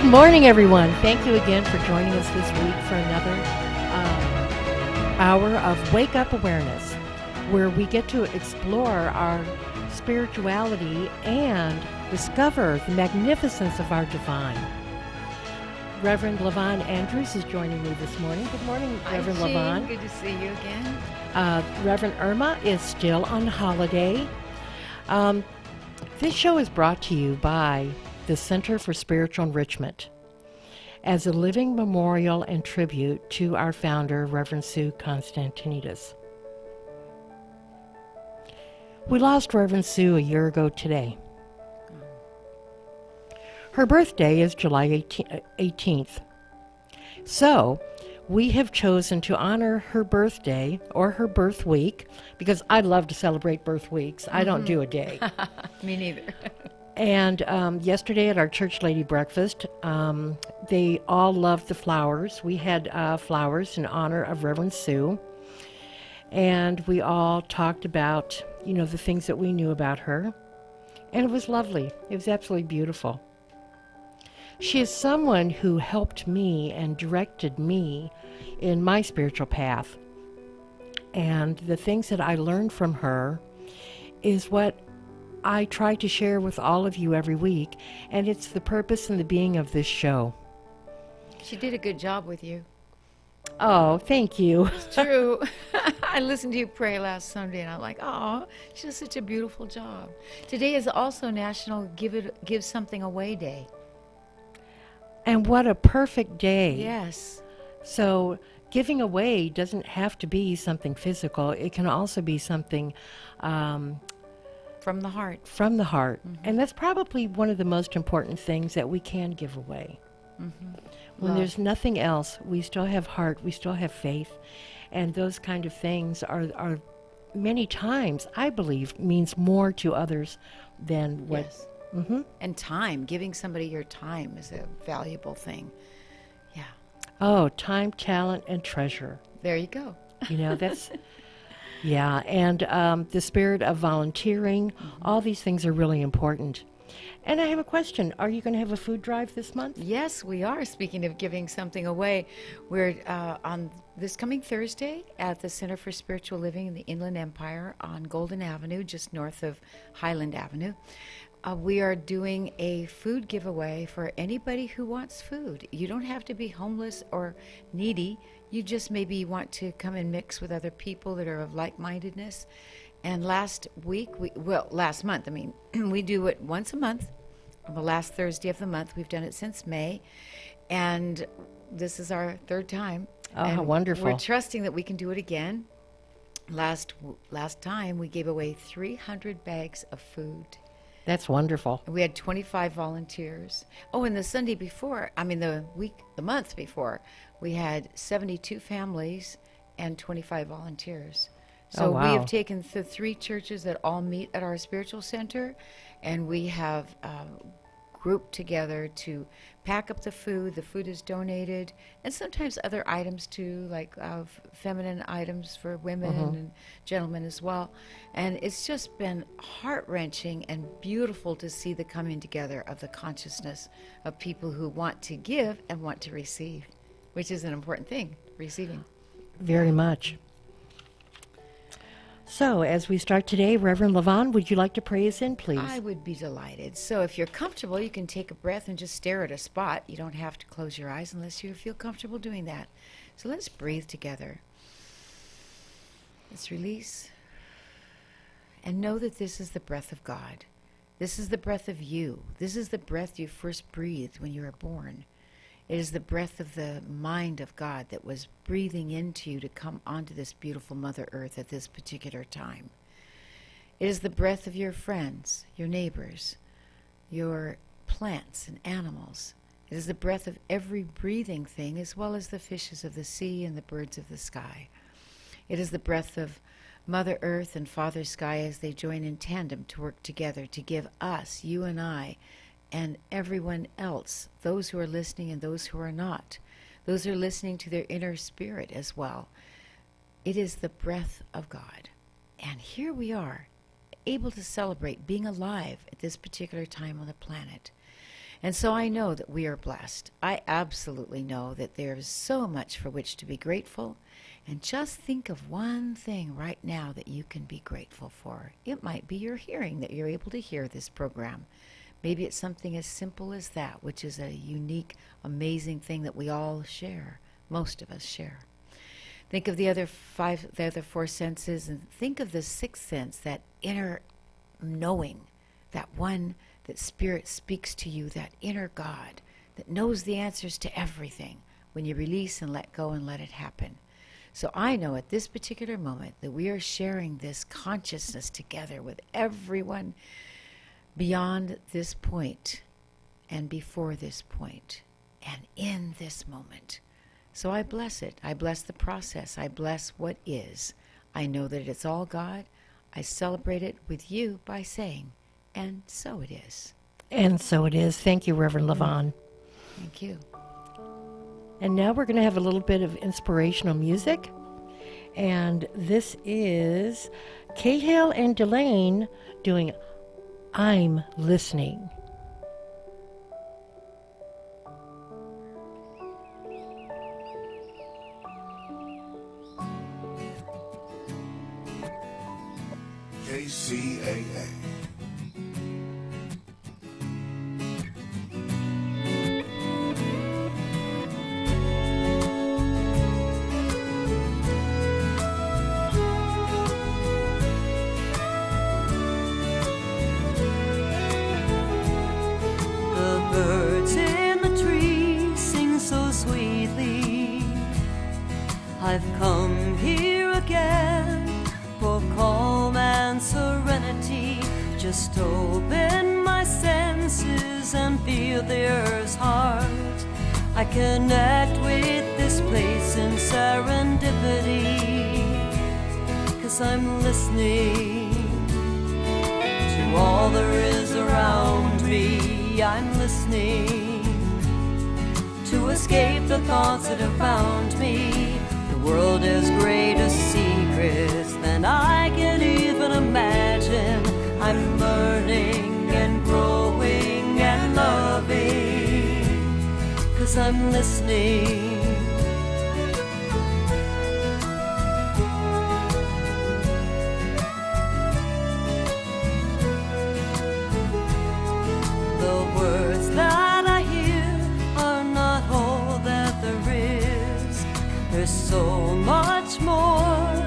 morning, everyone. Thank you again for joining us this week for another hour of Wake Up Awareness, where we get to explore our spirituality and discover the magnificence of our divine. Reverend LaVon Andrews is joining me this morning. Good morning, Reverend LaVon. Good to see you again. Reverend Irma is still on holiday. This show is brought to you by the Center for Spiritual Enrichment as a living memorial and tribute to our founder, Reverend Sue Constantinides. We lost Reverend Sue a year ago today. Her birthday is July 18th. So, we have chosen to honor her birthday or her birth week, because I love to celebrate birth weeks. I don't do a day. Me neither. And yesterday at our church lady breakfast, they all loved the flowers. We had flowers in honor of Reverend Sue. And we all talked about, the things that we knew about her. And it was lovely. It was absolutely beautiful. She is someone who helped me and directed me in my spiritual path. And the things that I learned from her is what I try to share with all of you every week, and it's the purpose and the being of this show. She did a good job with you. Oh, thank you. It's true. I listened to you pray last Sunday, and I'm like, oh, she does such a beautiful job. Today is also National Give Something Away Day. And what a perfect day. Yes. So giving away doesn't have to be something physical. It can also be something from the heart. From the heart. Mm-hmm. And that's probably one of the most important things that we can give away. Mm-hmm. When there's nothing else, we still have heart, we still have faith. And those kind of things are many times, I believe, means more to others than what... Yes. Mm-hmm. And time. Giving somebody your time is a valuable thing. Yeah. Oh, time, talent, and treasure. There you go. That's... Yeah, and the spirit of volunteering, all these things are really important. And I have a question. Are you going to have a food drive this month? Yes, we are. Speaking of giving something away, we're on this coming Thursday at the Center for Spiritual Living in the Inland Empire on Golden Avenue, just north of Highland Avenue. We are doing a food giveaway for anybody who wants food. You don't have to be homeless or needy. You just maybe want to come and mix with other people that are of like-mindedness. And last month, we do it once a month, on the last Thursday of the month. We've done it since May, and this is our third time. Oh, how wonderful. We're trusting that we can do it again. Last time, we gave away 300 bags of food. That's wonderful. We had 25 volunteers. Oh, and the month before, we had 72 families and 25 volunteers. So we have taken the 3 churches that all meet at our spiritual center, and we have grouped together to pack up the food. The food is donated, and sometimes other items too, like feminine items for women and gentlemen as well. And it's just been heart-wrenching and beautiful to see the coming together of the consciousness of people who want to give and want to receive, which is an important thing, receiving. Very much. So, as we start today, Reverend LaVon, would you like to pray us in, please? I would be delighted. So if you're comfortable, you can take a breath and just stare at a spot. You don't have to close your eyes unless you feel comfortable doing that. So let's breathe together. Let's release. And know that this is the breath of God. This is the breath of you. This is the breath you first breathed when you were born. It is the breath of the mind of God that was breathing into you to come onto this beautiful Mother Earth at this particular time. It is the breath of your friends, your neighbors, your plants and animals. It is the breath of every breathing thing, as well as the fishes of the sea and the birds of the sky. It is the breath of Mother Earth and Father Sky as they join in tandem to work together to give us, you and I, and everyone else, those who are listening and those who are not, those who are listening to their inner spirit as well. It is the breath of God. And here we are, able to celebrate being alive at this particular time on the planet. And so I know that we are blessed. I absolutely know that there is so much for which to be grateful. And just think of one thing right now that you can be grateful for. It might be your hearing, that you're able to hear this program. Maybe it's something as simple as that, which is a unique, amazing thing that we all share. Most of us share. Think of the other four senses, and think of the sixth sense, that inner knowing, that one that Spirit speaks to you, that inner God that knows the answers to everything when you release and let go and let it happen. So I know at this particular moment that we are sharing this consciousness together with everyone beyond this point and before this point and in this moment. So I bless it. I bless the process. I bless what is. I know that it's all God. I celebrate it with you by saying, and so it is. And so it is. Thank you, Reverend Levon. Thank you. And now we're going to have a little bit of inspirational music. And this is Cahill and Delane doing I'm Listening. KCAA. I've come here again for calm and serenity. Just open my senses and feel the earth's heart. I connect with this place in serendipity, 'cause I'm listening to all there is around me. I'm listening to escape the thoughts that have found me. The world has greater secrets than I can even imagine. I'm learning and growing and loving, 'cause I'm listening. The words that I hear are not all that there is. There's so much more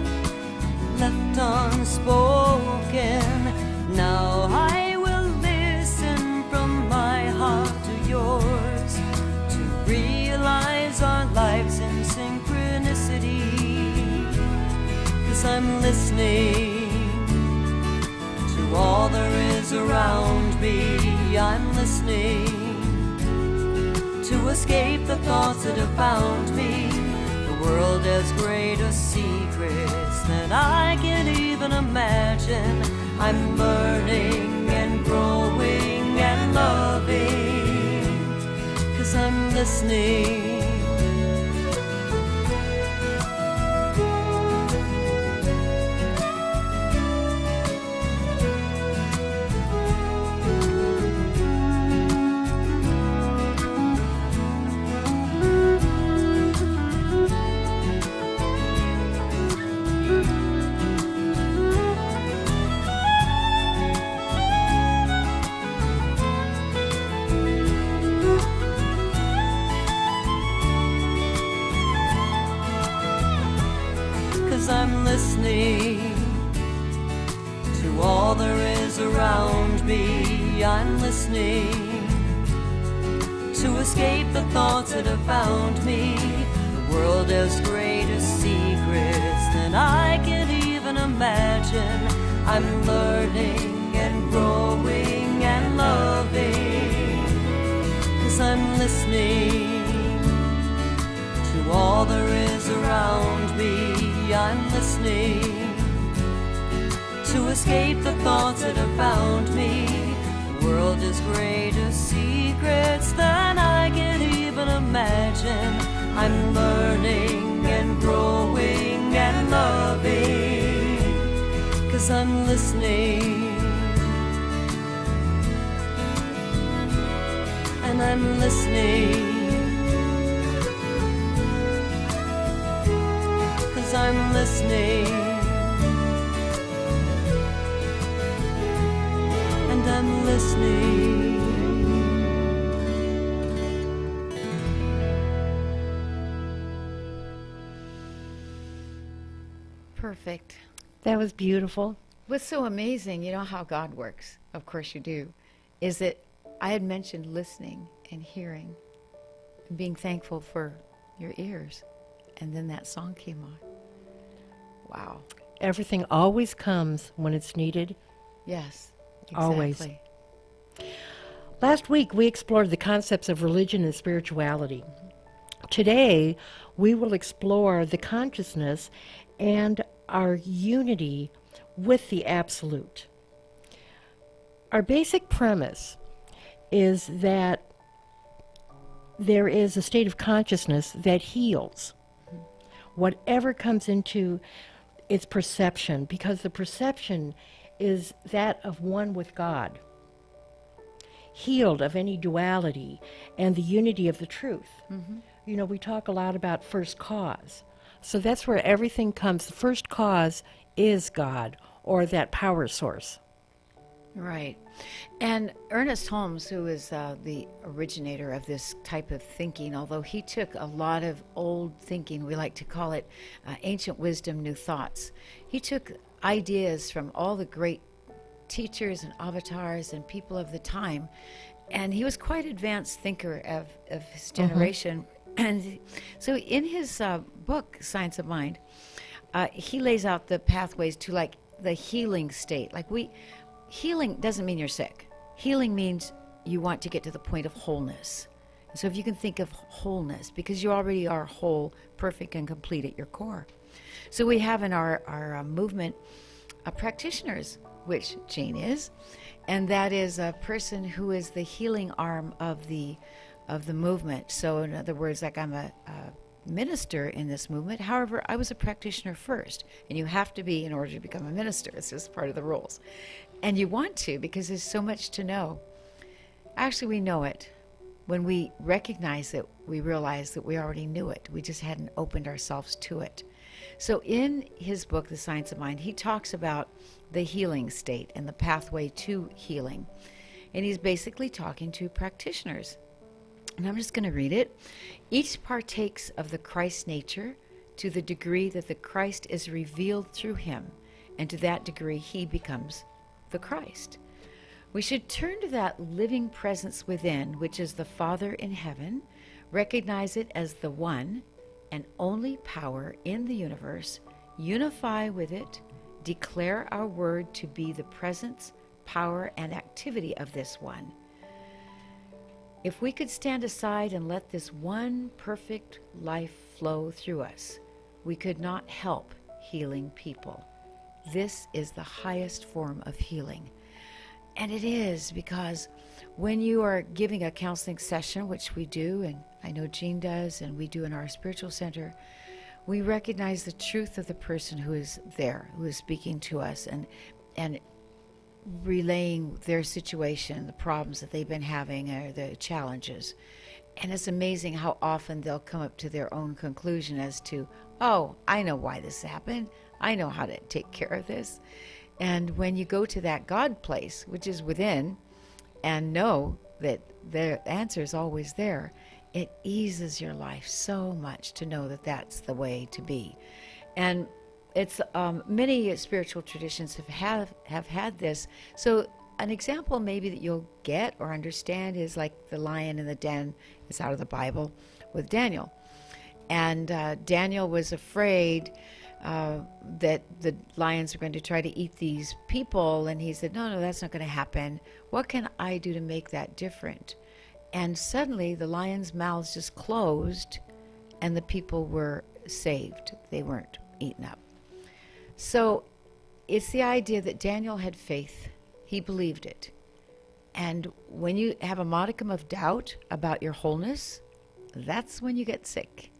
left unspoken. Now I will listen from my heart to yours, to realize our lives in synchronicity. 'Cause I'm listening to all there is around me. I'm listening to escape the thoughts that have found me. The world has greater secrets than I can even imagine. I'm learning and growing and loving, 'cause I'm listening. I'm listening to all there is around me. I'm listening to escape the thoughts that have found me. The world has greater secrets than I can even imagine. I'm learning and growing and loving, 'cause I'm listening to all there is around me. I'm listening to escape the thoughts that have found me. The world has greater secrets than I can even imagine. I'm learning and growing and loving, 'cause I'm listening. I'm listening. 'Cause I'm listening. And I'm listening. Perfect. That was beautiful. What's so amazing, you know how God works, of course you do, is that I had mentioned listening and hearing and being thankful for your ears. And then that song came on. Wow. Everything always comes when it's needed. Yes, exactly. Always. Last week, we explored the concepts of religion and spirituality. Today, we will explore the consciousness and our unity with the Absolute. Our basic premise is that there is a state of consciousness that heals whatever comes into its perception, because the perception is that of one with God, healed of any duality and the unity of the truth. You know, we talk a lot about first cause. So that's where everything comes. The first cause is God, or that power source. Right. And Ernest Holmes, who is the originator of this type of thinking, although he took a lot of old thinking, we like to call it ancient wisdom, new thoughts. He took ideas from all the great teachers and avatars and people of the time, and he was quite an advanced thinker of his generation. And so in his book, Science of Mind, he lays out the pathways to like the healing state. Healing doesn't mean you're sick. Healing means you want to get to the point of wholeness. So if you can think of wholeness, because you already are whole, perfect, and complete at your core. So we have in our movement practitioners, which Jane is, and that is a person who is the healing arm of the movement. So in other words, like I'm a minister in this movement. However, I was a practitioner first, and you have to be in order to become a minister. It's just part of the rules. And you want to, because there's so much to know. Actually, we know it. When we recognize it, we realize that we already knew it. We just hadn't opened ourselves to it. So in his book, The Science of Mind, he talks about the healing state and the pathway to healing. And he's basically talking to practitioners. And I'm just going to read it. Each partakes of the Christ nature to the degree that the Christ is revealed through him, and to that degree he becomes the Christ. We should turn to that living presence within, which is the Father in heaven, recognize it as the one and only power in the universe, unify with it, declare our word to be the presence, power, and activity of this one. If we could stand aside and let this one perfect life flow through us, we could not help healing people. This is the highest form of healing. And it is, because when you are giving a counseling session, which we do, and I know Jean does, and we do in our spiritual center, we recognize the truth of the person who is there, who is speaking to us, and relaying their situation, the problems that they've been having, or the challenges. And it's amazing how often they'll come up to their own conclusion as to, oh, I know why this happened. I know how to take care of this. And when you go to that God place, which is within, and know that the answer is always there, it eases your life so much to know that that's the way to be. And it's many spiritual traditions have had this. So an example maybe that you'll get or understand is like the lion in the den. It's out of the Bible with Daniel. And Daniel was afraid that the lions were going to try to eat these people. And he said, no, that's not going to happen. What can I do to make that different? And suddenly the lions' mouths just closed and the people were saved. They weren't eaten up. So it's the idea that Daniel had faith. He believed it. And when you have a modicum of doubt about your wholeness, that's when you get sick.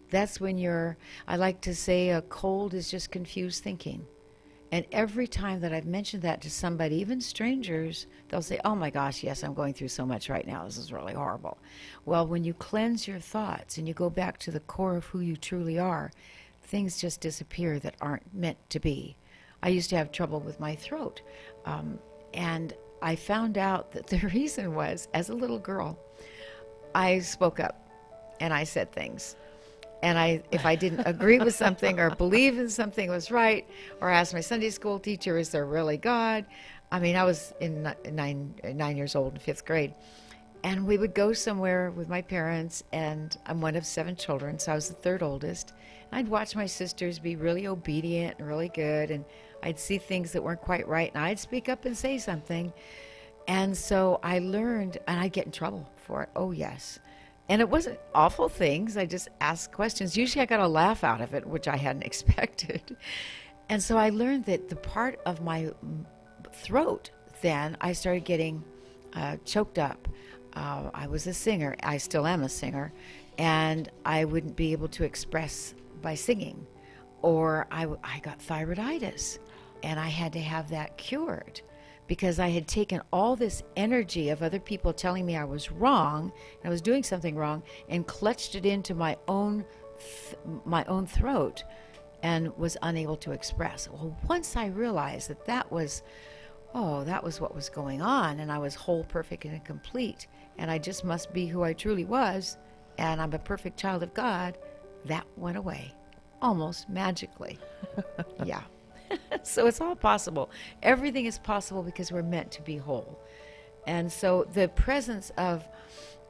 That's when I like to say a cold is just confused thinking. And every time that I've mentioned that to somebody, even strangers, they'll say, oh my gosh, yes, I'm going through so much right now. This is really horrible. Well, when you cleanse your thoughts and you go back to the core of who you truly are, things just disappear that aren't meant to be. I used to have trouble with my throat. And I found out that the reason was, as a little girl, I spoke up and I said things. And if I didn't agree with something or believe in something was right, or asked my Sunday school teacher, is there really God? I mean, I was nine years old in 5th grade. And we would go somewhere with my parents, and I'm one of 7 children, so I was the 3rd oldest. I'd watch my sisters be really obedient and really good, and I'd see things that weren't quite right, and I'd speak up and say something. And so I learned, and I'd get in trouble for it. Oh, yes. And it wasn't awful things. I just asked questions. Usually I got a laugh out of it, which I hadn't expected. And so I learned that the part of my throat, then I started getting choked up. I was a singer. I still am a singer. And I wouldn't be able to express by singing. Or I got thyroiditis, and I had to have that cured, because I had taken all this energy of other people telling me I was wrong, and I was doing something wrong, and clutched it into my own throat, and was unable to express. Well, once I realized that was what was going on, and I was whole, perfect, and complete, and I just must be who I truly was, and I'm a perfect child of God, that went away, almost magically. Yeah. So it's all possible. Everything is possible because we're meant to be whole. And so the presence of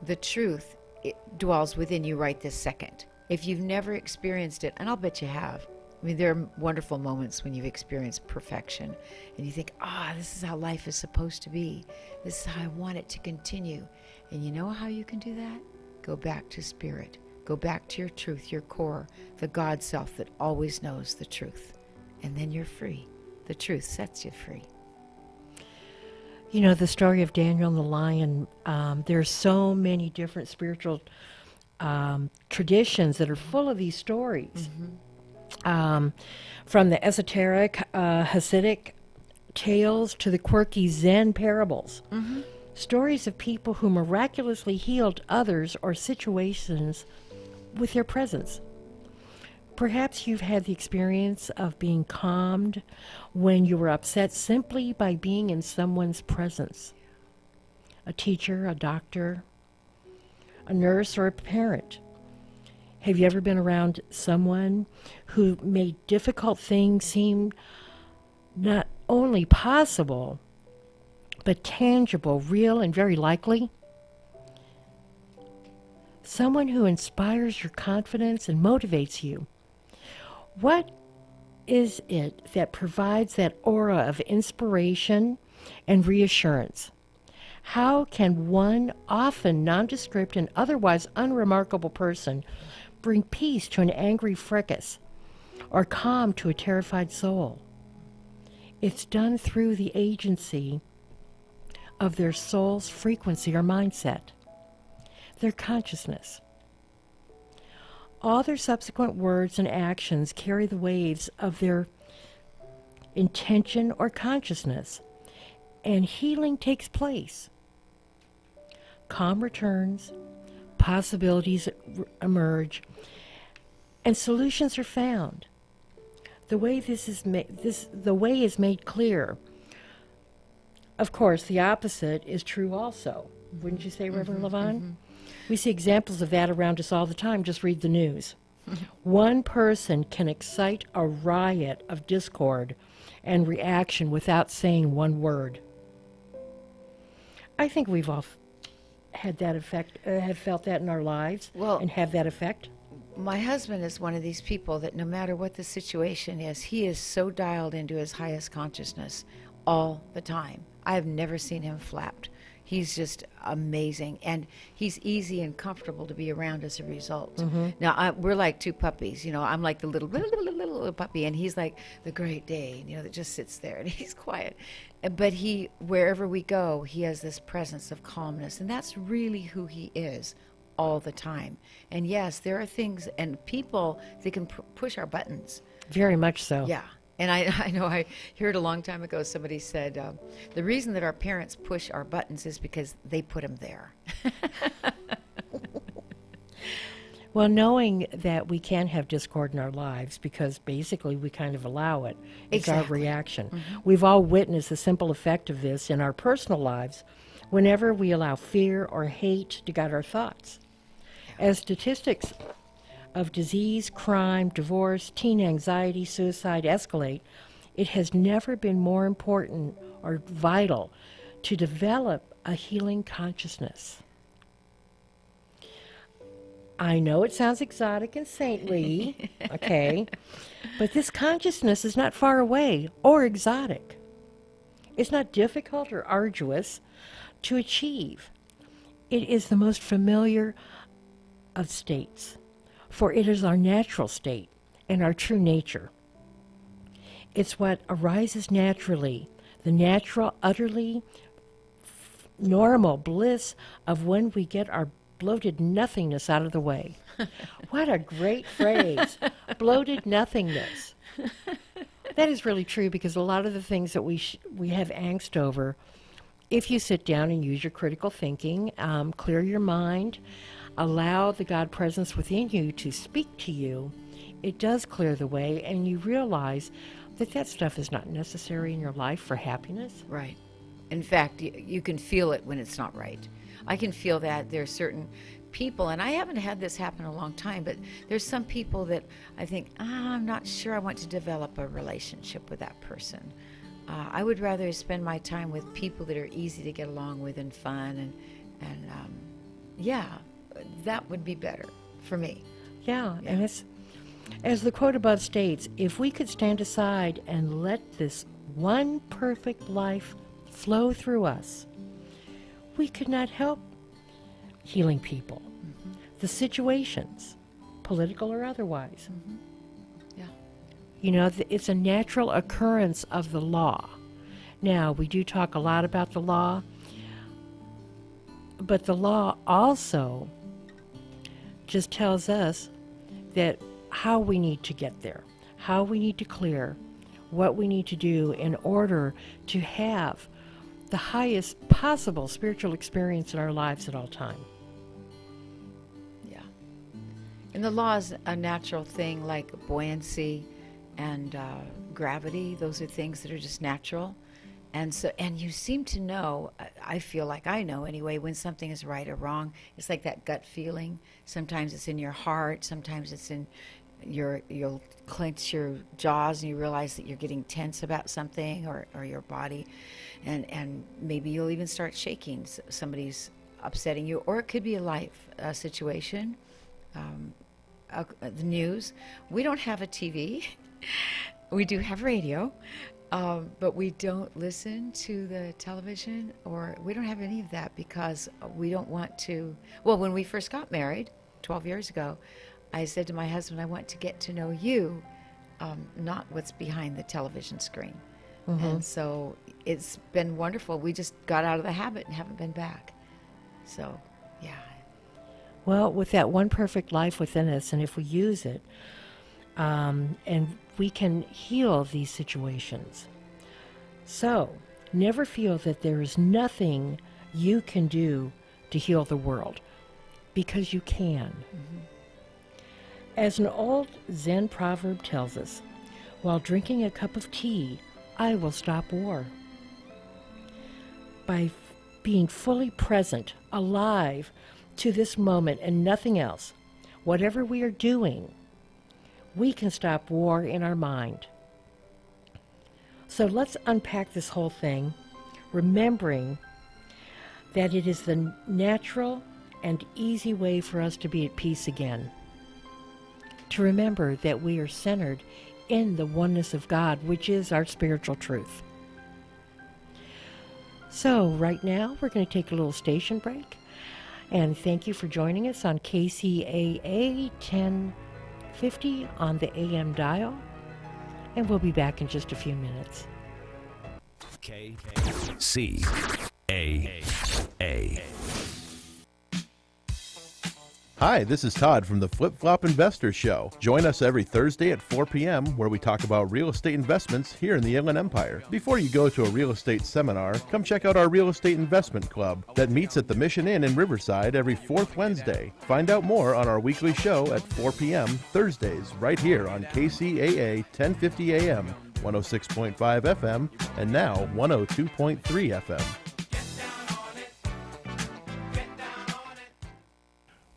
the truth, it dwells within you right this second. If you've never experienced it, and I'll bet you have. I mean, there are wonderful moments when you've experienced perfection and you think, this is how life is supposed to be. This is how I want it to continue. And you know how you can do that? Go back to spirit. Go back to your truth, your core, the God self that always knows the truth. And then you're free. The truth sets you free. You know, the story of Daniel and the lion, there's so many different spiritual traditions that are full of these stories. Mm-hmm. From the esoteric Hasidic tales to the quirky Zen parables. Mm-hmm. Stories of people who miraculously healed others or situations with their presence. Perhaps you've had the experience of being calmed when you were upset simply by being in someone's presence. A teacher, a doctor, a nurse, or a parent. Have you ever been around someone who made difficult things seem not only possible, but tangible, real, and very likely? Someone who inspires your confidence and motivates you. What is it that provides that aura of inspiration and reassurance? How can one often nondescript and otherwise unremarkable person bring peace to an angry fracas or calm to a terrified soul? It's done through the agency of their soul's frequency or mindset, their consciousness. All their subsequent words and actions carry the waves of their intention or consciousness, and healing takes place. Calm returns, possibilities emerge, and solutions are found. The way the way is made clear. Of course, the opposite is true also. Wouldn't you say, Reverend Levon? Mm-hmm. We see examples of that around us all the time. Just read the news. One person can excite a riot of discord and reaction without saying one word. I think we've all had that effect, have felt that in our lives, and have that effect. My husband is one of these people that no matter what the situation is, he is so dialed into his highest consciousness all the time. I have never seen him flapped. He's just amazing, and he's easy and comfortable to be around as a result. Mm-hmm. Now, we're like two puppies. You know, I'm like the little puppy, and he's like the Great Dane, that just sits there, and he's quiet. But wherever we go, he has this presence of calmness, and that's really who he is all the time. And yes, there are things and people that can push our buttons. Very much so. Yeah. And I know I heard a long time ago somebody said, the reason that our parents push our buttons is because they put them there. Well, knowing that we can have discord in our lives because basically we kind of allow it. It's our reaction. Mm-hmm. We've all witnessed the simple effect of this in our personal lives whenever we allow fear or hate to guide our thoughts. As statistics of disease, crime, divorce, teen anxiety, suicide escalate, it has never been more important or vital to develop a healing consciousness. I know it sounds exotic and saintly, okay, but this consciousness is not far away or exotic. It's not difficult or arduous to achieve. It is the most familiar of states, for it is our natural state and our true nature. It's what arises naturally, the natural, utterly normal bliss of when we get our bloated nothingness out of the way. What a great phrase, bloated nothingness. That is really true, because a lot of the things that we have angst over, if you sit down and use your critical thinking, clear your mind, allow the God presence within you to speak to you, it does clear the way, and you realize that that stuff is not necessary in your life for happiness. Right. In fact, you can feel it when it's not right. I can feel that there are certain people, and I haven't had this happen in a long time, but there's some people that I think, I'm not sure I want to develop a relationship with that person. I would rather spend my time with people that are easy to get along with and fun, and yeah, that would be better for me. Yeah, and it's, as the quote above states, if we could stand aside and let this one perfect life flow through us, we could not help healing people, the situations, political or otherwise. Yeah. You know, it's a natural occurrence of the law. Now, we do talk a lot about the law, but the law also just tells us that how we need to get there, how we need to clear, what we need to do in order to have the highest possible spiritual experience in our lives at all time. Yeah. And the law is a natural thing, like buoyancy and gravity. Those are things that are just natural. And you seem to know, I feel like I know anyway, when something is right or wrong. It's like that gut feeling. Sometimes it's in your heart, sometimes it's in you'll clench your jaws and you realize that you're getting tense about something, or your body, and maybe you'll even start shaking. Somebody's upsetting you, or it could be a life situation. The news. We don't have a TV. We do have radio, but we don't listen to the television, or we don't have any of that because we don't want to. Well, when we first got married 12 years ago, I said to my husband, I want to get to know you, not what's behind the television screen. And so it's been wonderful. We just got out of the habit and haven't been back. So, yeah. Well, with that one perfect life within us, and if we use it, and we can heal these situations. So, never feel that there is nothing you can do to heal the world, because you can. As an old Zen proverb tells us, while drinking a cup of tea, I will stop war. By being fully present, alive to this moment and nothing else, whatever we are doing, we can stop war in our mind. So let's unpack this whole thing, remembering that it is the natural and easy way for us to be at peace again. To remember that we are centered in the oneness of God, which is our spiritual truth. So right now, we're going to take a little station break. And thank you for joining us on KCAA 1050 on the AM dial. And we'll be back in just a few minutes. KCAA. Hi, this is Todd from the Flip Flop Investor Show. Join us every Thursday at 4 p.m. where we talk about real estate investments here in the Inland Empire. Before you go to a real estate seminar, come check out our Real Estate Investment Club that meets at the Mission Inn in Riverside every fourth Wednesday. Find out more on our weekly show at 4 p.m. Thursdays right here on KCAA 1050 AM, 106.5 FM, and now 102.3 FM.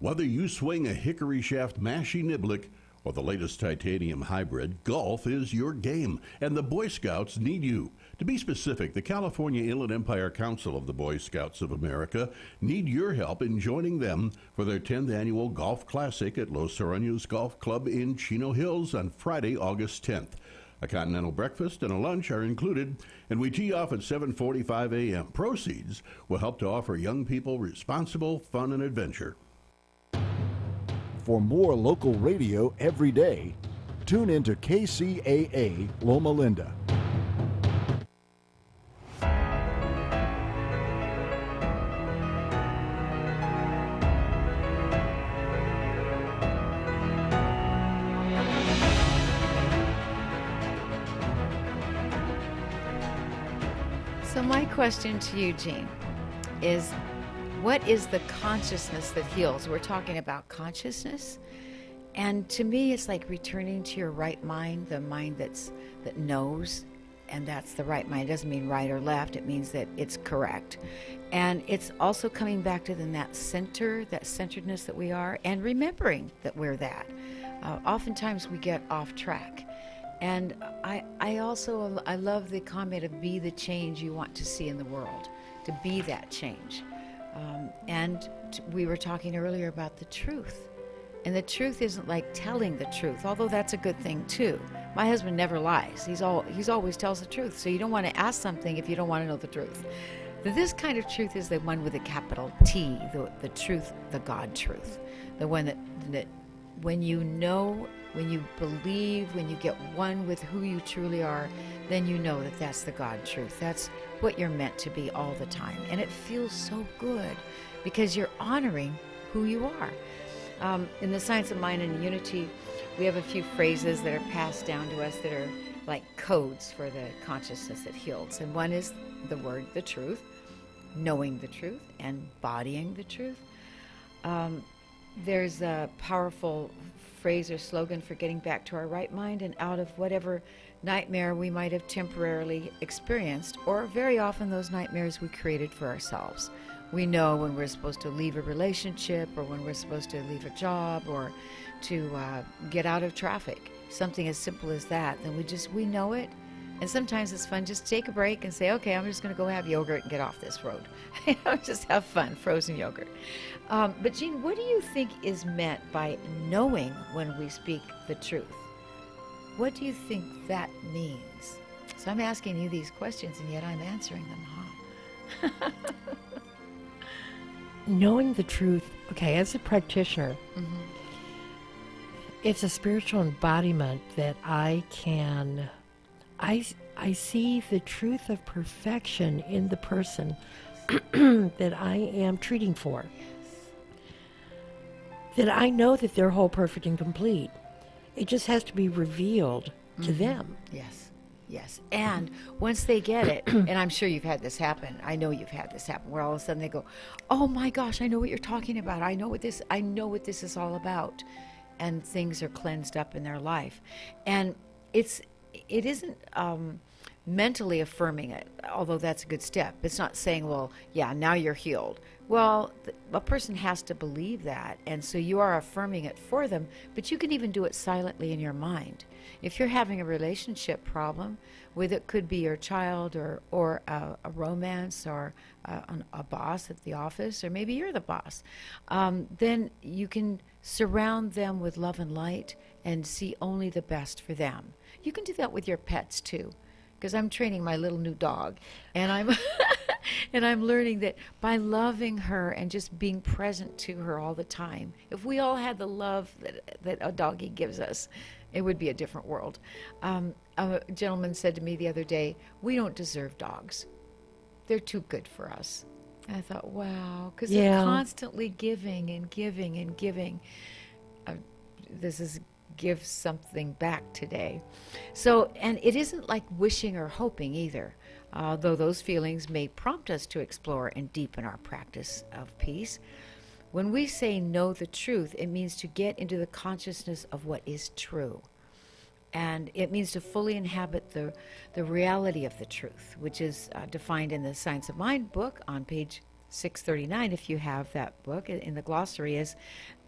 Whether you swing a hickory shaft Massey Niblick or the latest titanium hybrid, golf is your game, and the Boy Scouts need you. To be specific, the California Inland Empire Council of the Boy Scouts of America need your help in joining them for their 10th annual Golf Classic at Los Sureños Golf Club in Chino Hills on Friday, August 10th. A continental breakfast and a lunch are included, and we tee off at 7:45 a.m. Proceeds will help to offer young people responsible fun and adventure. For more local radio every day, tune into KCAA Loma Linda. So my question to you, Jean, is what is the consciousness that heals? We're talking about consciousness. And to me, it's like returning to your right mind, the mind that knows, and that's the right mind. It doesn't mean right or left. It means that it's correct. And it's also coming back to then that center, that centeredness that we are, and remembering that we're that. Oftentimes we get off track. And I love the comment of be the change you want to see in the world, to be that change. We were talking earlier about the truth. And the truth isn't like telling the truth, although that's a good thing too. My husband never lies. He's always tells the truth. So you don't want to ask something if you don't want to know the truth. This kind of truth is the one with a capital T, the truth, the God truth. The one that when you know, when you believe, when you get one with who you truly are, then you know that that's the God truth. That's what you're meant to be all the time. And it feels so good because you're honoring who you are. In the Science of Mind and Unity, we have a few phrases that are passed down to us that are like codes for the consciousness that heals. And one is the word, the truth, knowing the truth, and embodying the truth. There's a powerful phrase or slogan for getting back to our right mind and out of whatever nightmare we might have temporarily experienced, or very often those nightmares we created for ourselves. We know when we're supposed to leave a relationship, or when we're supposed to leave a job, or to get out of traffic. Something as simple as that. Then we know it. And sometimes it's fun just to take a break and say, okay, I'm just going to go have yogurt and get off this road. Just have fun, frozen yogurt. But Jean, what do you think is meant by knowing when we speak the truth? What do you think that means? So I'm asking you these questions, and yet I'm answering them, huh? Knowing the truth, okay, as a practitioner, it's a spiritual embodiment that I see the truth of perfection in the person that I am treating for. That I know that they're whole, perfect, and complete. It just has to be revealed to them. Yes. And once they get it, and I'm sure you've had this happen, I know you've had this happen, where all of a sudden they go, oh my gosh, I know what you're talking about. I know what this is all about. And things are cleansed up in their life. And it isn't mentally affirming it, although that's a good step. It's not saying, well, yeah, now you're healed. Well, a person has to believe that, and so you are affirming it for them, but you can even do it silently in your mind. If you're having a relationship problem, with it could be your child or a romance or a boss at the office, or maybe you're the boss, then you can surround them with love and light and see only the best for them. You can do that with your pets too, because I'm training my little new dog, and I'm learning that by loving her and just being present to her all the time, if we all had the love that a doggie gives us, it would be a different world. A gentleman said to me the other day, we don't deserve dogs. They're too good for us. And I thought, wow, because Yeah. they're constantly giving and giving and giving. This is give something back today. So, and it isn't like wishing or hoping either, though those feelings may prompt us to explore and deepen our practice of peace. When we say know the truth, it means to get into the consciousness of what is true. And it means to fully inhabit the reality of the truth, which is defined in the Science of Mind book on page 639, if you have that book, in the glossary, is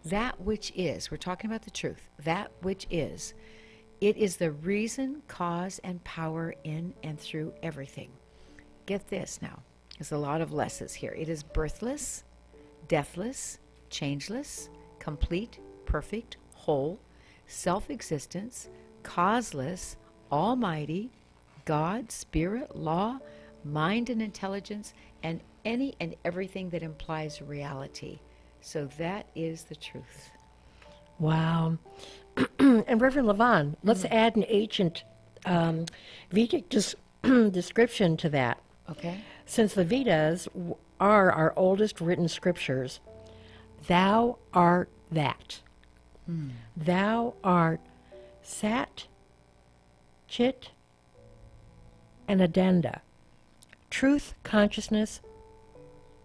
that which is. We're talking about the truth. That which is. It is the reason, cause, and power in and through everything. Get this now. There's a lot of lessons here. It is birthless, deathless, changeless, complete, perfect, whole, self-existence, causeless, almighty, God, spirit, law, mind and intelligence, and any and everything that implies reality. So that is the truth. Wow. And Reverend Levon, let's add an ancient Vedic description to that. Okay. Since the Vedas are our oldest written scriptures, thou art that. Thou art Sat, Chit, and Adanda. Truth, consciousness,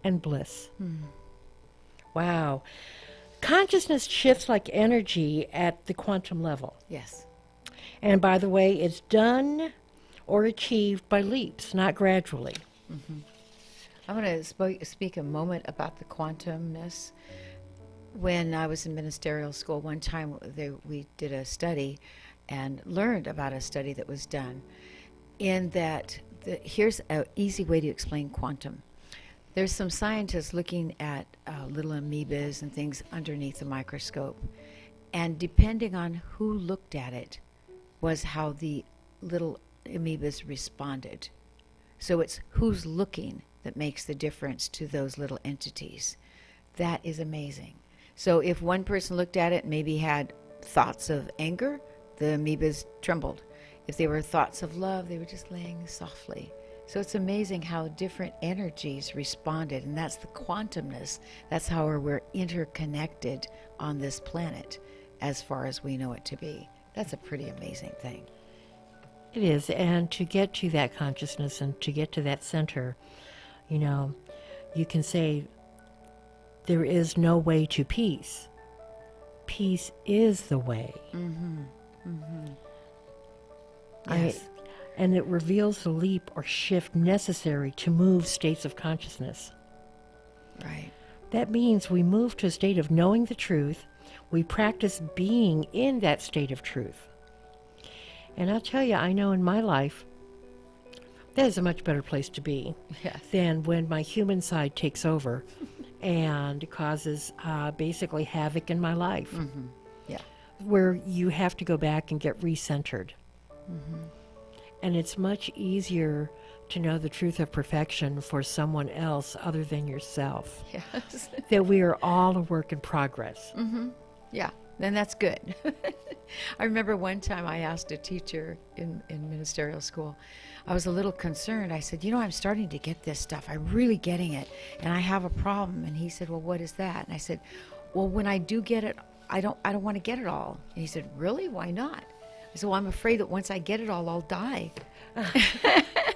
and bliss. Wow. Consciousness shifts like energy at the quantum level. Yes. And by the way, it's done or achieved by leaps, not gradually. I'm going to speak a moment about the quantumness. When I was in ministerial school, one time we did a study and learned about a study that was done. In that, here's an easy way to explain quantum. There's some scientists looking at little amoebas and things underneath the microscope. And depending on who looked at it was how the little amoebas responded. So it's who's looking that makes the difference to those little entities. That is amazing. So if one person looked at it and maybe had thoughts of anger, the amoebas trembled. If they were thoughts of love, they were just laying softly. So it's amazing how different energies responded, and that's the quantumness. That's how we're interconnected on this planet as far as we know it to be. That's a pretty amazing thing. It is. And to get to that consciousness and to get to that center, you know, you can say there is no way to peace. Peace is the way. Yes. And it reveals the leap or shift necessary to move states of consciousness. Right. That means we move to a state of knowing the truth. We practice being in that state of truth. And I'll tell you, I know in my life, that is a much better place to be Yes. than when my human side takes over and causes basically havoc in my life. Yeah. Where you have to go back and get recentered. And it's much easier to know the truth of perfection for someone else other than yourself. Yes. That we are all a work in progress. Yeah, then that's good. I remember one time I asked a teacher in ministerial school, I was a little concerned. I said, I'm starting to get this stuff. I'm really getting it. And I have a problem. And he said, well, what is that? And I said, well, when I do get it, I don't want to get it all. And he said, really? Why not? I said, well, I'm afraid that once I get it all, I'll die.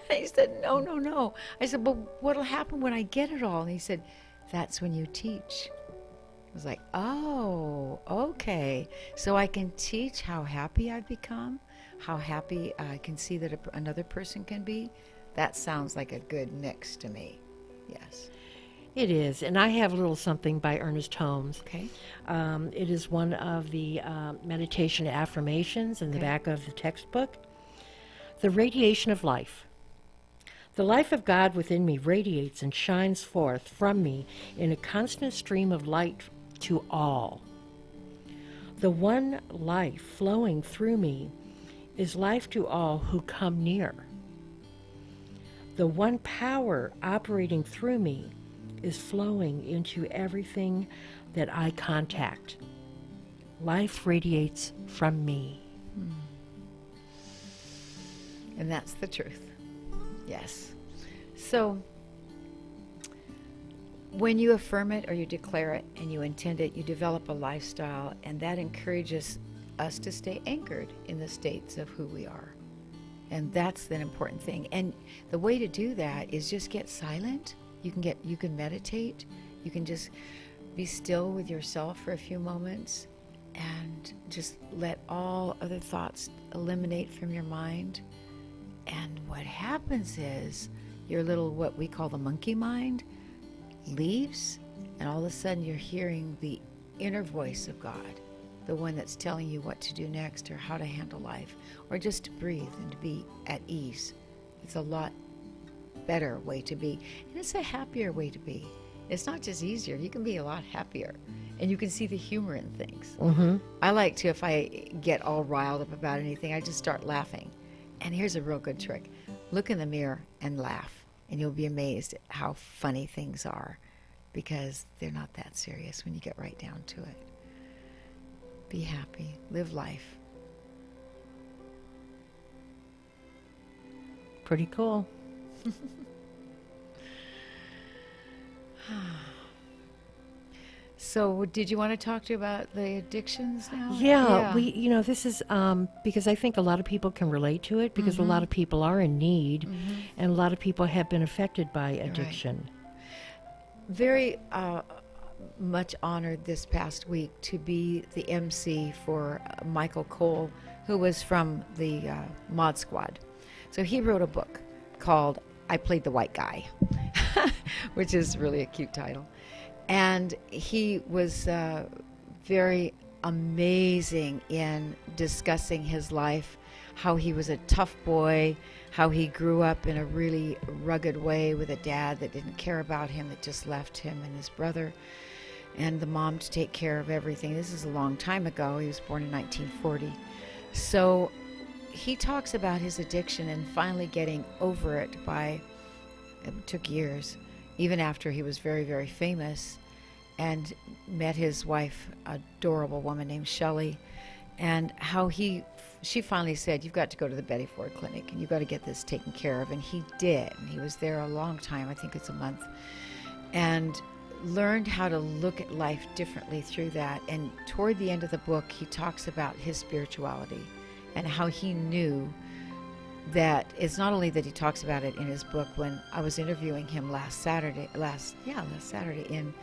He said, no. I said, but what'll happen when I get it all? And he said, that's when you teach. I was like, oh, okay. So I can teach how happy I've become, how happy I can see that another person can be. That sounds like a good mix to me. Yes. It is. And I have a little something by Ernest Holmes. Okay. It is one of the meditation affirmations in the back of the textbook. The radiation of life. The life of God within me radiates and shines forth from me in a constant stream of light to all. The one life flowing through me is life to all who come near. The one power operating through me is flowing into everything that I contact. Life radiates from me. And that's the truth. Yes. So when you affirm it or you declare it and you intend it, you develop a lifestyle, and that encourages us to stay anchored in the states of who we are. And that's an important thing. And the way to do that is just get silent. You can meditate. You can just be still with yourself for a few moments and just let all other thoughts eliminate from your mind. And what happens is your little, what we call the monkey mind, leaves, and all of a sudden you're hearing the inner voice of God, the one that's telling you what to do next or how to handle life or just to breathe and to be at ease. It's a lot better way to be, and it's a happier way to be. It's not just easier, you can be a lot happier, and you can see the humor in things. Mm-hmm. I like to, if I get all riled up about anything, I just start laughing. And here's a real good trick. Look in the mirror and laugh, and you'll be amazed at how funny things are, because they're not that serious when you get right down to it. Be happy. Live life. Pretty cool. So did you want to talk to you about the addictions now? Yeah, this is because I think a lot of people can relate to it, because a lot of people are in need, and a lot of people have been affected by addiction. Right. Very much honored this past week to be the MC for Michael Cole, who was from the Mod Squad. So he wrote a book called I Played the White Guy, which is really a cute title. And he was very amazing in discussing his life, how he was a tough boy, how he grew up in a really rugged way with a dad that didn't care about him, that just left him and his brother, and the mom to take care of everything. This is a long time ago. He was born in 1940. So he talks about his addiction and finally getting over it it took years, even after he was very, very famous, and met his wife, an adorable woman named Shelley, and how she finally said, you've got to go to the Betty Ford Clinic and you've got to get this taken care of. And he did. And he was there a long time, I think it's a month, and learned how to look at life differently through that. And toward the end of the book, he talks about his spirituality and how he knew that it's not only that he talks about it in his book. When I was interviewing him last Saturday in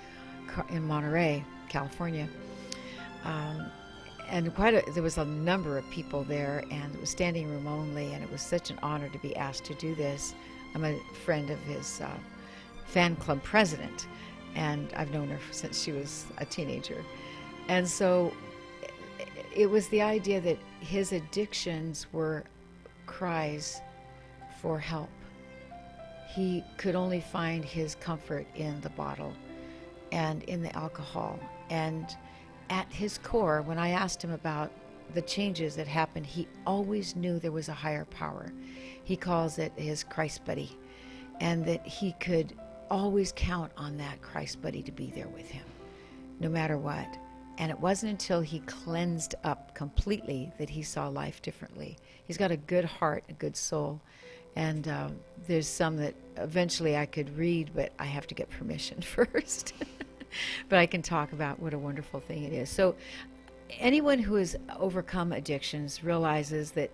Monterey, California, and there was a number of people there, and it was standing room only, and it was such an honor to be asked to do this. I'm a friend of his fan club president, and I've known her since she was a teenager. And so it was the idea that his addictions were cries for help. He could only find his comfort in the bottle and in the alcohol. And at his core, when I asked him about the changes that happened, he always knew there was a higher power. He calls it his Christ buddy, and that he could always count on that Christ buddy to be there with him, no matter what. And it wasn't until he cleansed up completely that he saw life differently. He's got a good heart, a good soul. And there's some that eventually I could read, but I have to get permission first. But I can talk about what a wonderful thing it is. So anyone who has overcome addictions realizes that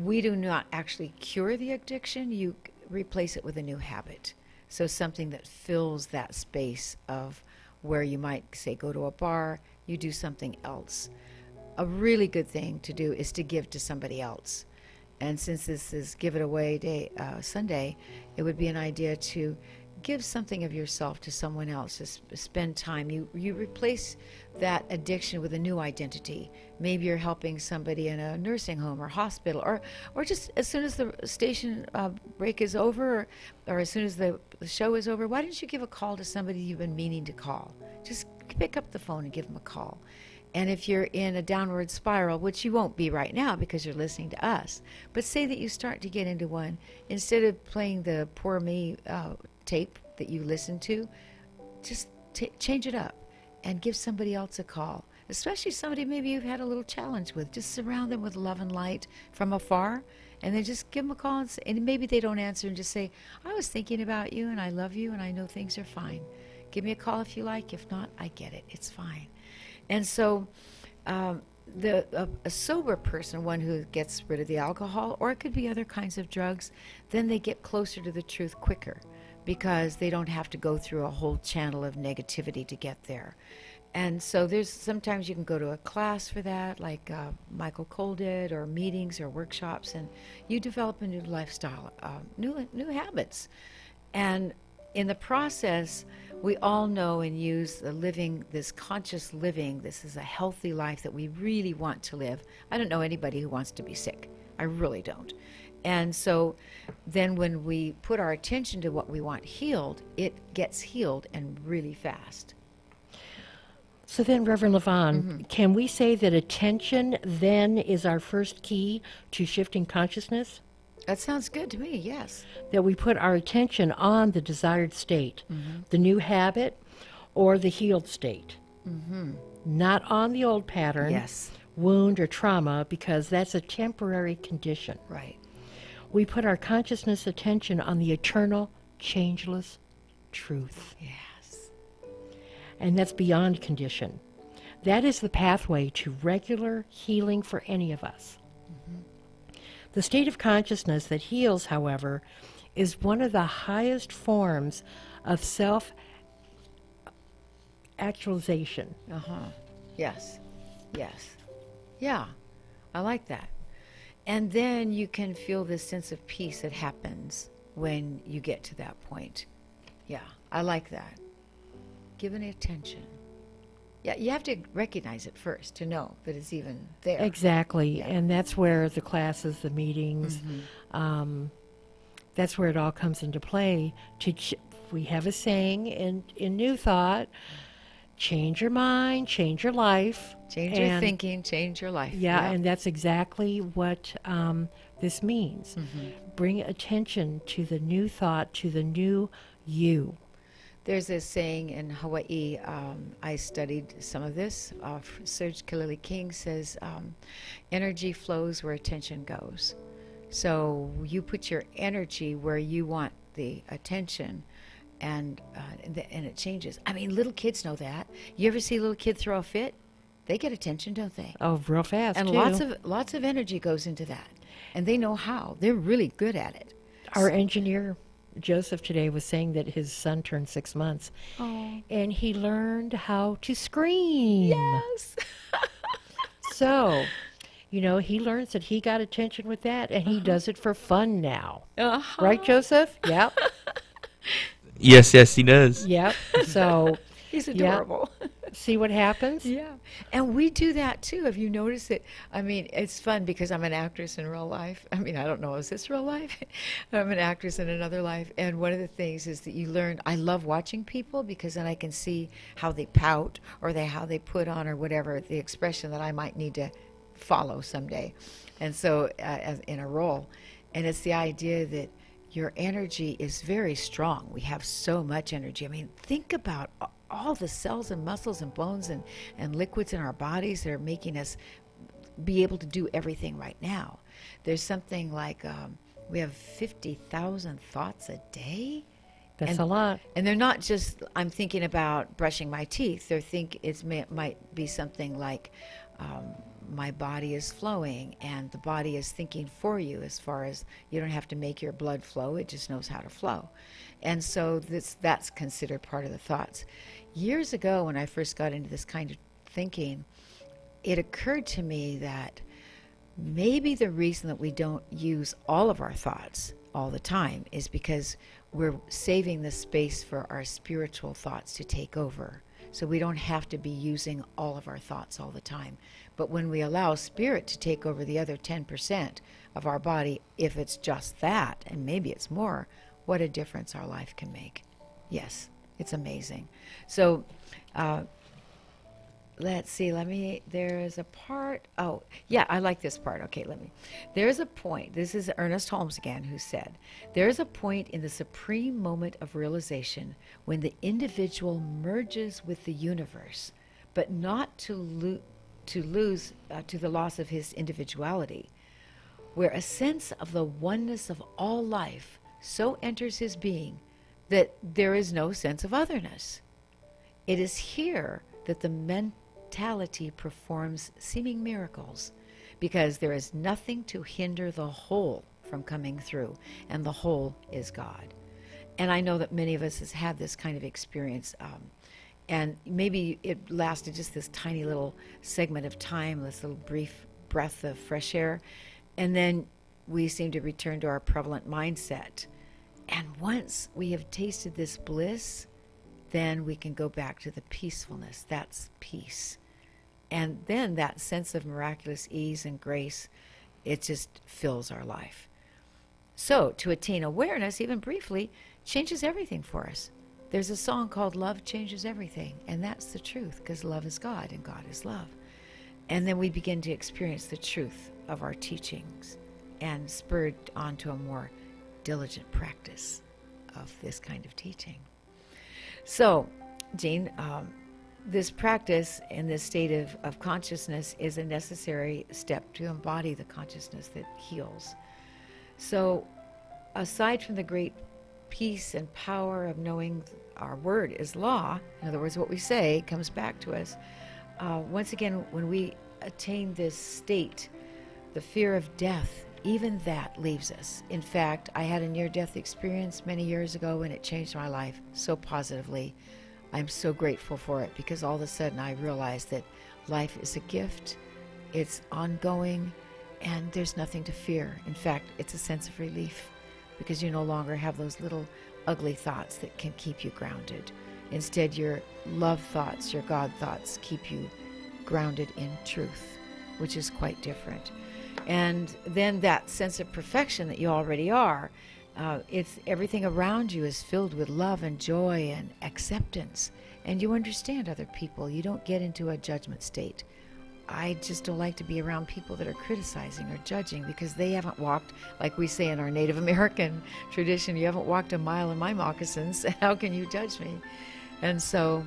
we do not actually cure the addiction. You replace it with a new habit. So something that fills that space of where you might say go to a bar, you do something else. A really good thing to do is to give to somebody else. And since this is Give It Away Day, Sunday, it would be an idea to give something of yourself to someone else, to spend time. You replace that addiction with a new identity. Maybe you're helping somebody in a nursing home or hospital, or just as soon as the station break is over, or as soon as the show is over, why don't you give a call to somebody you've been meaning to call? Just pick up the phone and give them a call. And if you're in a downward spiral, which you won't be right now because you're listening to us, but say that you start to get into one, instead of playing the Poor Me tape that you listen to, just change it up and give somebody else a call, especially somebody maybe you've had a little challenge with. Just surround them with love and light from afar And then just give them a call, and maybe they don't answer, and just say, I was thinking about you, and I love you, and I know things are fine. Give me a call if you like. If not, I get it. It's fine. And so a sober person, one who gets rid of the alcohol, or it could be other kinds of drugs, then they get closer to the truth quicker because they don't have to go through a whole channel of negativity to get there. And so sometimes you can go to a class for that, like Michael Cole did, or meetings or workshops, and you develop a new lifestyle, new habits. And in the process, we all know and use this conscious living. This is a healthy life that we really want to live. I don't know anybody who wants to be sick. I really don't. And so then when we put our attention to what we want healed, it gets healed and really fast. So then, Reverend Levon, can we say that attention then is our first key to shifting consciousness? That sounds good to me, yes. That we put our attention on the desired state, the new habit, or the healed state. Not on the old pattern, Yes. wound, or trauma, because that's a temporary condition. Right. We put our consciousness attention on the eternal, changeless truth. Yes. And that's beyond condition. That is the pathway to regular healing for any of us. The state of consciousness that heals, however, is one of the highest forms of self-actualization. Yes. Yes. Yeah. I like that. And then you can feel this sense of peace that happens when you get to that point. Yeah. I like that. Giving it attention. Yeah, you have to recognize it first to know that it's even there. Exactly. Yeah. And that's where the classes, the meetings, that's where it all comes into play. We have a saying in New Thought, change your mind, change your life. Change your thinking, change your life. Yeah, and that's exactly what this means. Bring attention to the new thought, to the new you. There's a saying in Hawaii, I studied some of this. Serge Kalili King says, energy flows where attention goes. So you put your energy where you want the attention, and it changes. I mean, little kids know that. You ever see a little kid throw a fit? They get attention, don't they? Oh, real fast, and too. lots of energy goes into that. And they know how. They're really good at it. Our engineer, Joseph, today was saying that his son turned 6 months. Oh. And he learned how to scream. Yes. So, he learns that he got attention with that, and he does it for fun now. Right, Joseph? Yep. Yes, he does. Yep. So He's adorable. Yep. See what happens? Yeah. And we do that too. Have you noticed it? I mean, it's fun because I'm an actress in real life. I mean, I don't know, is this real life? I'm an actress in another life. And one of the things is that you learn, I love watching people because then I can see how they pout or how they put on or whatever, the expression that I might need to follow someday. And so in a role. And it's the idea that your energy is very strong. We have so much energy. I mean, think about all the cells and muscles and bones and liquids in our bodies that are making us be able to do everything right now. There's something like we have 50,000 thoughts a day. That's a lot. And they're not just, I'm thinking about brushing my teeth. Might be something like my body is flowing and the body is thinking for you, as far as you don't have to make your blood flow. It just knows how to flow. And so that's considered part of the thoughts. Years ago, when I first got into this kind of thinking, it occurred to me that maybe the reason that we don't use all of our thoughts all the time is because we're saving the space for our spiritual thoughts to take over. So we don't have to be using all of our thoughts all the time. But when we allow spirit to take over the other 10% of our body, if it's just that, and maybe it's more, what a difference our life can make. Yes, it's amazing. So let's see, there is a part, I like this part. Okay, there's a point, this is Ernest Holmes again who said, there is a point in the supreme moment of realization when the individual merges with the universe, but not to lose to the loss of his individuality. where a sense of the oneness of all life so enters his being that there is no sense of otherness. It is here that the mentality performs seeming miracles, because there is nothing to hinder the whole from coming through, and the whole is God. And I know that many of us has had this kind of experience, and maybe it lasted just this tiny little segment of time, this little brief breath of fresh air, and then we seem to return to our prevalent mindset. And once we have tasted this bliss, then we can go back to the peacefulness. That's peace. And then that sense of miraculous ease and grace, it just fills our life. So to attain awareness, even briefly, changes everything for us. There's a song called Love Changes Everything, and that's the truth, because love is God and God is love. And then we begin to experience the truth of our teachings and spurred on to a more diligent practice of this kind of teaching. So, Jean, this practice in this state of consciousness is a necessary step to embody the consciousness that heals. So, aside from the great peace and power of knowing our word is law, in other words, what we say comes back to us, once again, when we attain this state, the fear of death, even that leaves us. In fact, I had a near-death experience many years ago, and it changed my life so positively. I'm so grateful for it, because all of a sudden I realized that life is a gift, it's ongoing, and there's nothing to fear. In fact, it's a sense of relief, because you no longer have those little ugly thoughts that can keep you grounded. Instead, your love thoughts, your God thoughts keep you grounded in truth, which is quite different. And then that sense of perfection that you already are, it's everything around you is filled with love and joy and acceptance, and you understand other people. You don't get into a judgment state. I just don't like to be around people that are criticizing or judging, because they haven't walked, like we say in our Native American tradition, you haven't walked a mile in my moccasins. How can you judge me? And so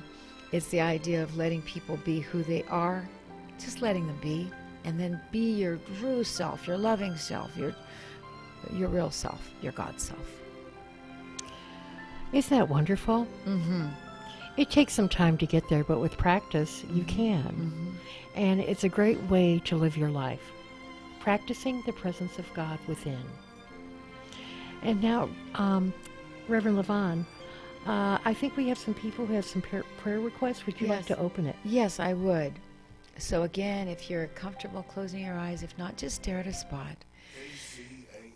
it's the idea of letting people be who they are, just letting them be, and then be your true self, your loving self, your real self, your God self. Isn't that wonderful? Mm-hmm. It takes some time to get there, but with practice, you can. Mm-hmm. And it's a great way to live your life, practicing the presence of God within. And now, Reverend Levon, I think we have some people who have some prayer requests. Would you like to open it? Yes, I would. So again, if you're comfortable closing your eyes, if not, just stare at a spot. KCAA.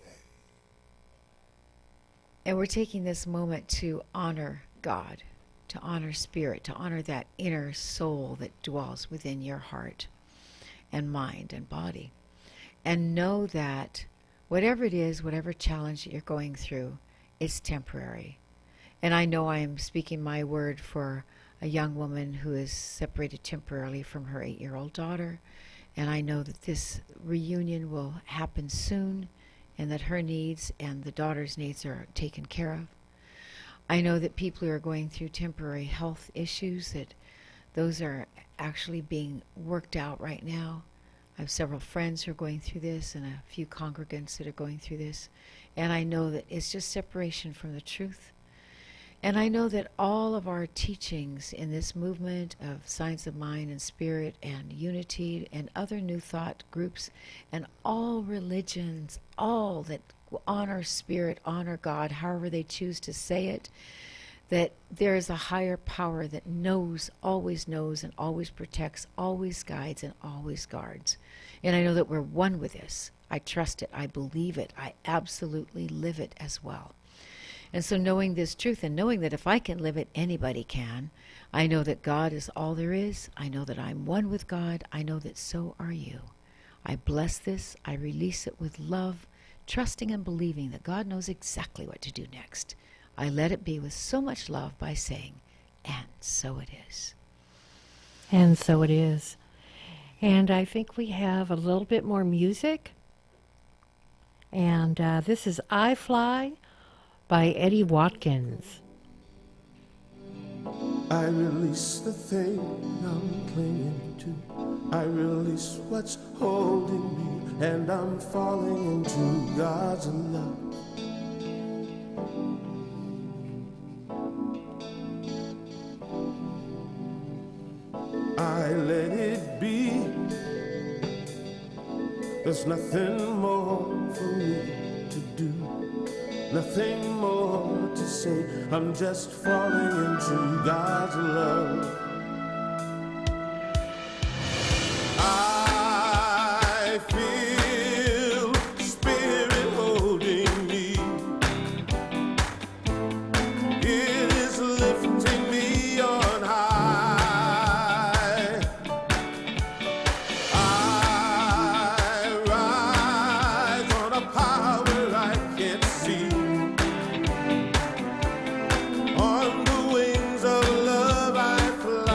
And we're taking this moment to honor God, to honor Spirit, to honor that inner soul that dwells within your heart and mind and body. And know that whatever it is, whatever challenge that you're going through, it's temporary. And I know I am speaking my word for a young woman who is separated temporarily from her 8-year-old daughter. And I know that this reunion will happen soon, and that her needs and the daughter's needs are taken care of. I know that people who are going through temporary health issues, that those are actually being worked out right now. I have several friends who are going through this, and a few congregants that are going through this. And I know that it's just separation from the truth. And I know that all of our teachings in this movement of science of mind and spirit and unity and other new thought groups and all religions, all that honor spirit, honor God, however they choose to say it, that there is a higher power that knows and always protects, always guides, and always guards. And I know that we're one with this. I trust it. I believe it. I absolutely live it as well. And so knowing this truth and knowing that if I can live it, anybody can. I know that God is all there is. I know that I'm one with God. I know that so are you. I bless this. I release it with love, trusting and believing that God knows exactly what to do next. I let it be with so much love by saying, and so it is. And so it is. And I think we have a little bit more music. And this is I Fly by Eddie Watkins. I release the thing I'm clinging to. I release what's holding me and I'm falling into God's love. I let it be. There's nothing more for me to do, nothing more to say. I'm just falling into God's love. I feel Spirit holding me. It is lifting me on high. I rise on a power I can't see. On the wings of love I fly.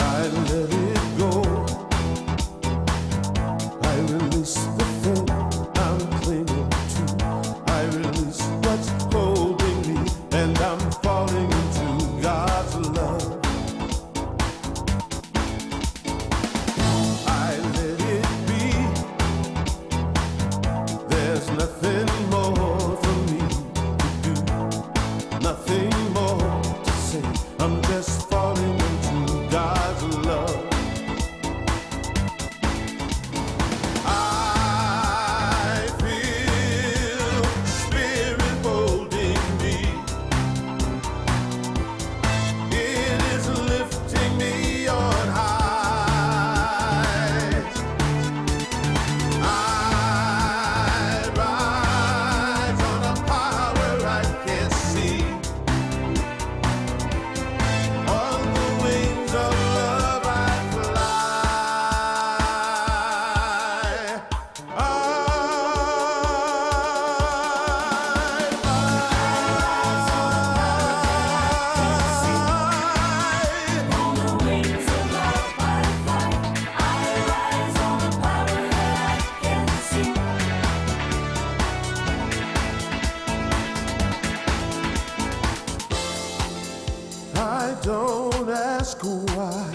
I let it go. I release the thing I'm clinging to. I release what's holding me, and I'm falling into God's love. I let it be. There's nothing more for me to do, nothing more to say. I'm just falling into God's love. I feel Spirit holding me. It is lifting me on high. I rise on a power I can't see. On the wings of love I fly. I on the wings of love I fly. I rise on the power that I can't see. I don't ask why.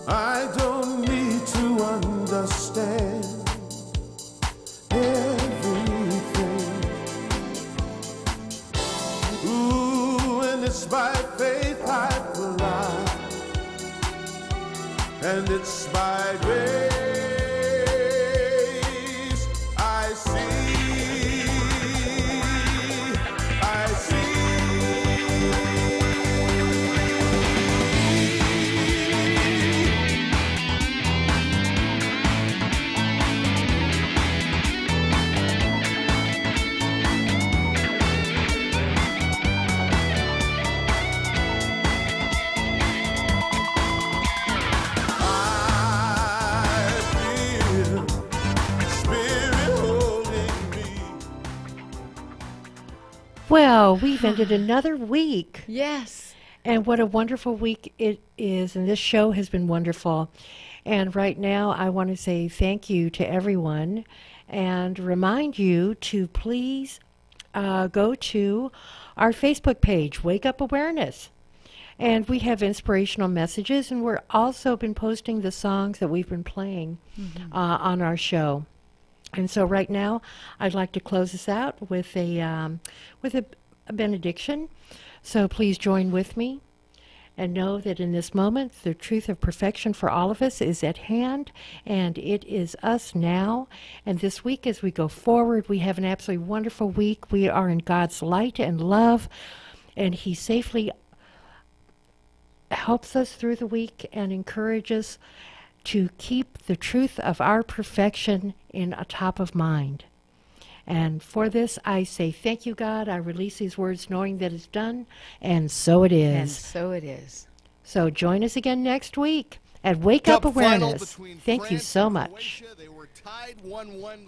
I don't need to understand everything. Ooh, and it's by faith I fly, and it's by grace I see. I see. Well, we've ended another week. Yes. And what a wonderful week it is. And this show has been wonderful. And right now, I want to say thank you to everyone and remind you to please go to our Facebook page, Wake Up Awareness. And we have inspirational messages, and we're also been posting the songs that we've been playing on our show. And so right now, I'd like to close this out with a benediction. So please join with me and know that in this moment, the truth of perfection for all of us is at hand, and it is us now. And this week, as we go forward, we have an absolutely wonderful week. We are in God's light and love, and He safely helps us through the week and encourages to keep the truth of our perfection in a top of mind. And for this, I say thank you, God. I release these words knowing that it's done, and so it is. And so it is. So join us again next week at Wake Up Awareness. Thank you so much. They were tied 1-1.